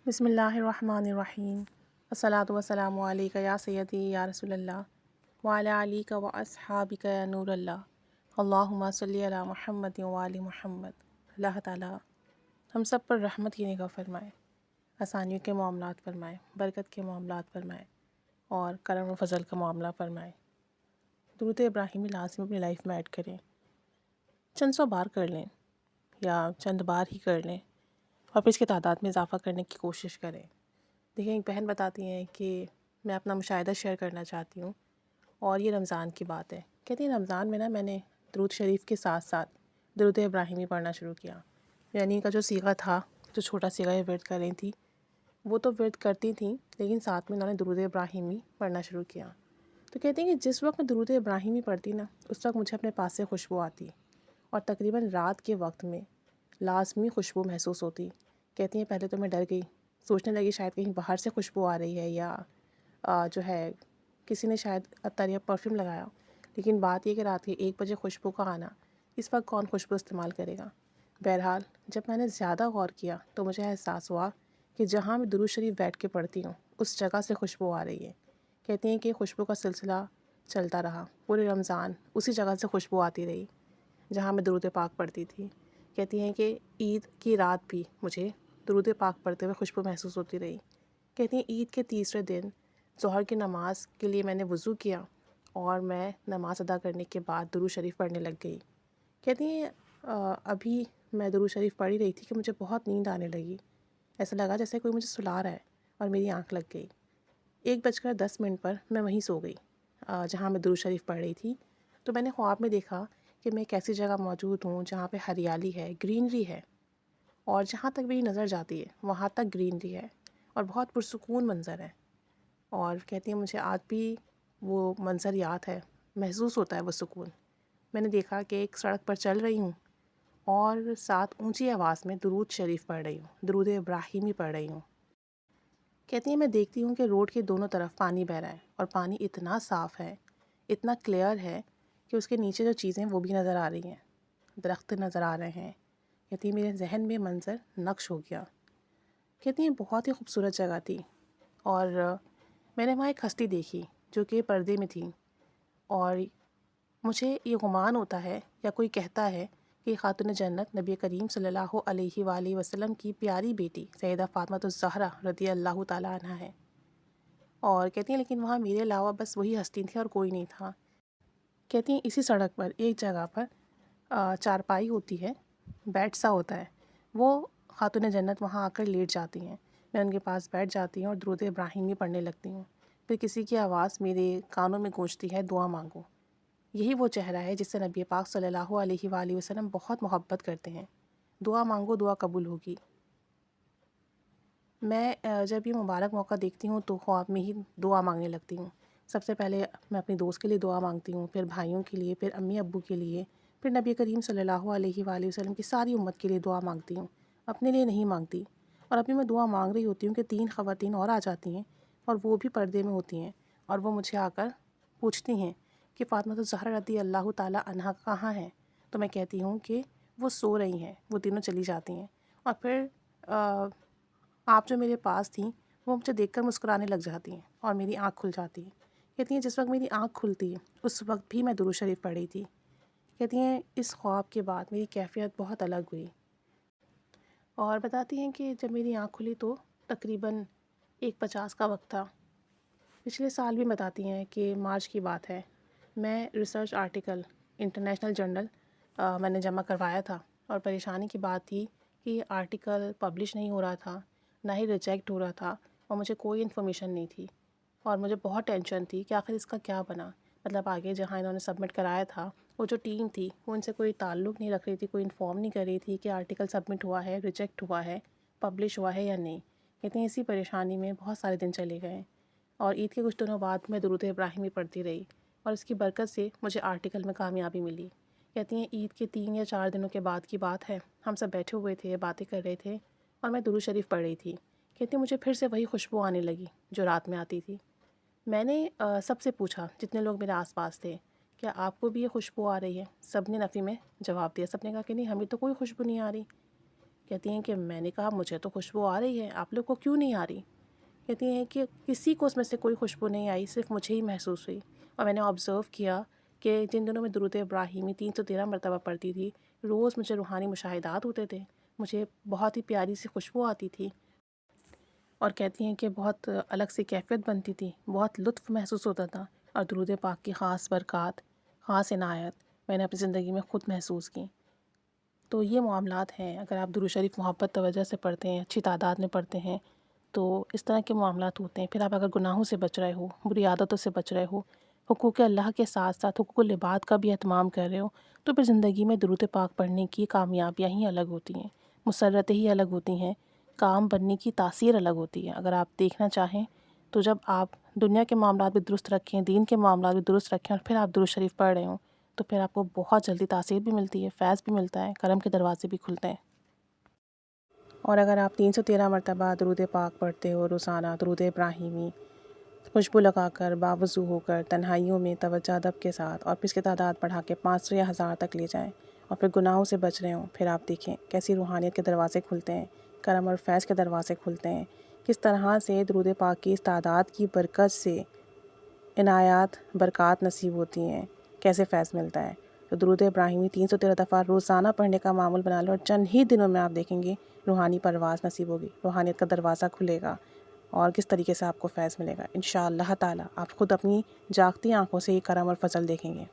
بسم اللہ الرحمن الرحیم الصلاۃ والسلام علیکہ یا سیدی یا رسول اللہ وعلی علیکہ و اصحابکہ یا نور اللہ اللہم صلی علی محمد وعلی محمد۔ اللہ تعالیٰ ہم سب پر رحمت کی نگاہ فرمائے، آسانیوں کے معاملات فرمائے، برکت کے معاملات فرمائے اور کرم و فضل کا معاملہ فرمائے۔ درود ابراہیمی لازم اپنی لائف میں ایڈ کریں، چند سو بار کر لیں یا چند بار ہی کر لیں اور پھر اس کی تعداد میں اضافہ کرنے کی کوشش کریں۔ دیکھیں، ایک بہن بتاتی ہیں کہ میں اپنا مشاہدہ شیئر کرنا چاہتی ہوں، اور یہ رمضان کی بات ہے۔ کہتی ہیں رمضان میں میں نے درود شریف کے ساتھ ساتھ درود ابراہیمی پڑھنا شروع کیا۔ یعنی کا جو صیغہ تھا، جو چھوٹا صیغہ یہ ورد کر رہی تھی، وہ تو ورد کرتی تھیں لیکن ساتھ میں انہوں نے درود ابراہیمی پڑھنا شروع کیا۔ تو کہتی ہیں کہ جس وقت میں درود ابراہیمی پڑھتی نا، اس وقت مجھے اپنے پاس سے خوشبو آتی، اور تقریباً رات کے وقت میں لازمی خوشبو محسوس ہوتی۔ کہتی ہیں پہلے تو میں ڈر گئی، سوچنے لگی شاید کہیں باہر سے خوشبو آ رہی ہے یا جو ہے کسی نے شاید عطر یا پرفیوم لگایا، لیکن بات یہ کہ رات کے 1 بجے خوشبو کا آنا، اس وقت کون خوشبو استعمال کرے گا۔ بہرحال جب میں نے زیادہ غور کیا تو مجھے احساس ہوا کہ جہاں میں درود شریف بیٹھ کے پڑھتی ہوں اس جگہ سے خوشبو آ رہی ہے۔ کہتی ہیں کہ خوشبو کا سلسلہ چلتا رہا، پورے رمضان اسی جگہ سے خوشبو آتی رہی جہاں میں درود پاک پڑھتی تھی۔ کہتی ہیں کہ عید کی رات بھی مجھے درود پاک پڑھتے ہوئے خوشبو محسوس ہوتی رہی۔ کہتی ہیں عید کے تیسرے دن ظہر کی نماز کے لیے میں نے وضو کیا اور میں نماز ادا کرنے کے بعد درود شریف پڑھنے لگ گئی۔ کہتی ہیں ابھی میں درود شریف پڑھ ہی رہی تھی کہ مجھے بہت نیند آنے لگی، ایسا لگا جیسے کوئی مجھے سلا رہا ہے، اور میری آنکھ لگ گئی۔ 1:10 پر میں وہیں سو گئی جہاں میں درود شریف پڑھ رہی تھی۔ تو میں نے خواب میں دیکھا کہ میں ایک ایسی جگہ موجود ہوں جہاں پہ ہریالی ہے، گرینری ہے، اور جہاں تک میری نظر جاتی ہے وہاں تک گرینری ہے اور بہت پرسکون منظر ہے۔ اور کہتی ہیں مجھے آج بھی وہ منظر یاد ہے، محسوس ہوتا ہے وہ سکون۔ میں نے دیکھا کہ ایک سڑک پر چل رہی ہوں اور ساتھ اونچی آواز میں درود شریف پڑھ رہی ہوں، درود ابراہیمی پڑھ رہی ہوں۔ کہتی ہیں میں دیکھتی ہوں کہ روڈ کے دونوں طرف پانی بہہ رہا ہے، اور پانی اتنا صاف ہے، اتنا کلیئر ہے کہ اس کے نیچے جو چیزیں وہ بھی نظر آ رہی ہیں، درخت نظر آ رہے ہیں۔ کہتی ہیں میرے ذہن میں منظر نقش ہو گیا۔ کہتی ہیں بہت ہی خوبصورت جگہ تھی، اور میں نے وہاں ایک ہستی دیکھی جو کہ پردے میں تھی، اور مجھے یہ گمان ہوتا ہے یا کوئی کہتا ہے کہ خاتون جنت نبی کریم صلی اللہ علیہ وآلہ وسلم کی پیاری بیٹی سیدہ فاطمہ الزہرا رضی اللہ تعالیٰ عنہ ہے۔ اور کہتی ہیں لیکن وہاں میرے علاوہ بس وہی ہستی تھی اور کوئی نہیں تھا۔ کہتی ہیں اسی سڑک پر ایک جگہ پر چارپائی ہوتی ہے، بیڈ سا ہوتا ہے، وہ خاتون جنت وہاں آ کر لیٹ جاتی ہیں۔ میں ان کے پاس بیٹھ جاتی ہوں اور درود ابراہیمی پڑھنے لگتی ہوں۔ پھر کسی کی آواز میرے کانوں میں گونجتی ہے، دعا مانگو۔ یہی وہ چہرہ ہے جس سے نبی پاک صلی اللہ علیہ وآلہ وسلم بہت محبت کرتے ہیں، دعا مانگو دعا قبول ہوگی۔ میں جب یہ مبارک موقع دیکھتی ہوں تو خواب میں ہی دعا مانگنے لگتی ہوں۔ سب سے پہلے میں اپنی دوست کے لیے دعا مانگتی ہوں، پھر بھائیوں کے لیے، پھر امی ابو کے لیے، پھر نبی کریم صلی اللہ علیہ وآلہ وسلم کی ساری امت کے لیے دعا مانگتی ہوں، اپنے لیے نہیں مانگتی۔ اور ابھی میں دعا مانگ رہی ہوتی ہوں کہ 3 خواتین اور آ جاتی ہیں، اور وہ بھی پردے میں ہوتی ہیں، اور وہ مجھے آ کر پوچھتی ہیں کہ فاطمہ الزہرا رضی اللہ تعالیٰ عنہا کہاں ہیں؟ تو میں کہتی ہوں کہ وہ سو رہی ہیں، وہ تینوں چلی جاتی ہیں، اور پھر آپ جو میرے پاس تھیں وہ مجھے دیکھ کر مسکرانے لگ جاتی ہیں اور میری آنکھ کھل جاتی ہے۔ کہتی ہیں جس وقت میری آنکھ کھلتی ہے اس وقت بھی میں درود شریف پڑھ رہی تھی۔ کہتی ہیں اس خواب کے بعد میری کیفیت بہت الگ ہوئی، اور بتاتی ہیں کہ جب میری آنکھ کھلی تو تقریباً 1:50 کا وقت تھا۔ پچھلے سال بھی بتاتی ہیں کہ مارچ کی بات ہے، میں ریسرچ آرٹیکل انٹرنیشنل جرنل میں نے جمع کروایا تھا، اور پریشانی کی بات تھی کہ یہ آرٹیکل پبلش نہیں ہو رہا تھا، نہ ہی ریجیکٹ ہو رہا تھا، اور مجھے کوئی انفارمیشن نہیں تھی، اور مجھے بہت ٹینشن تھی کہ آخر اس کا کیا بنا۔ مطلب آگے جہاں انہوں نے سبمٹ کرایا تھا وہ جو ٹیم تھی وہ ان سے کوئی تعلق نہیں رکھ رہی تھی، کوئی انفارم نہیں کر رہی تھی کہ آرٹیکل سبمٹ ہوا ہے، ریجیکٹ ہوا ہے، پبلش ہوا ہے یا نہیں۔ کہتے ہیں اسی پریشانی میں بہت سارے دن چلے گئے، اور عید کے کچھ دنوں بعد میں درود ابراہیمی پڑھتی رہی، اور اس کی برکت سے مجھے آرٹیکل میں کامیابی ملی۔ کہتی ہیں عید کے 3 یا 4 دنوں کے بعد کی بات ہے، ہم سب بیٹھے ہوئے تھے، باتیں کر رہے تھے، اور میں درود شریف پڑھ رہی تھی۔ کہتی ہیں مجھے پھر سے وہی خوشبو آنے لگی جو رات میں آتی تھی۔ میں نے سب سے پوچھا، جتنے لوگ میرے آس پاس تھے، کیا آپ کو بھی یہ خوشبو آ رہی ہے؟ سب نے نفی میں جواب دیا، سب نے کہا کہ نہیں ہمیں تو کوئی خوشبو نہیں آ رہی۔ کہتی ہیں کہ میں نے کہا مجھے تو خوشبو آ رہی ہے، آپ لوگ کو کیوں نہیں آ رہی؟ کہتی ہیں کہ کسی کو اس میں سے کوئی خوشبو نہیں آئی، صرف مجھے ہی محسوس ہوئی۔ اور میں نے آبزرو کیا کہ جن دنوں میں درود ابراہیمی 313 مرتبہ پڑھتی تھی، روز مجھے روحانی مشاہدات ہوتے تھے، مجھے بہت ہی پیاری سی خوشبو آتی تھی، اور کہتی ہیں کہ بہت الگ سی کیفیت بنتی تھی، بہت لطف محسوس ہوتا تھا، اور درود پاک کی خاص برکات، خاص عنایت میں نے اپنی زندگی میں خود محسوس کی۔ تو یہ معاملات ہیں، اگر آپ درود شریف محبت توجہ سے پڑھتے ہیں، اچھی تعداد میں پڑھتے ہیں، تو اس طرح کے معاملات ہوتے ہیں۔ پھر آپ اگر گناہوں سے بچ رہے ہو، بری عادتوں سے بچ رہے ہو، حقوق اللہ کے ساتھ ساتھ حقوق العباد کا بھی اہتمام کر رہے ہو، تو پھر زندگی میں درود پاک پڑھنے کی کامیابیاں ہی الگ ہوتی ہیں، مسرتیں ہی الگ ہوتی ہیں، کام بننے کی تاثیر الگ ہوتی ہے۔ اگر آپ دیکھنا چاہیں تو جب آپ دنیا کے معاملات بھی درست رکھیں، دین کے معاملات بھی درست رکھیں، اور پھر آپ درود شریف پڑھ رہے ہوں، تو پھر آپ کو بہت جلدی تاثیر بھی ملتی ہے، فیض بھی ملتا ہے، کرم کے دروازے بھی کھلتے ہیں۔ اور اگر آپ 313 مرتبہ درود پاک پڑھتے ہو روزانہ، درود ابراہیمی خوشبو لگا کر، باوضو ہو کر، تنہائیوں میں توجہ ادب کے ساتھ، اور پھر اس کی تعداد بڑھا کے 500 یا 1000 تک لے جائیں، اور پھر گناہوں سے بچ رہے ہوں، پھر آپ دیکھیں کیسی روحانیت کے دروازے کھلتے ہیں، کرم اور فیض کے دروازے کھلتے ہیں، کس طرح سے درود پاک کی اس تعداد کی برکت سے عنایات، برکات نصیب ہوتی ہیں، کیسے فیض ملتا ہے۔ تو درود ابراہیمی 313 دفعہ روزانہ پڑھنے کا معمول بنا لو، اور چند ہی دنوں میں آپ دیکھیں گے روحانی پرواز نصیب ہوگی، روحانیت کا دروازہ کھلے گا، اور کس طریقے سے آپ کو فیض ملے گا۔ انشاءاللہ تعالی آپ خود اپنی جاگتی آنکھوں سے یہ کرم اور فضل دیکھیں گے۔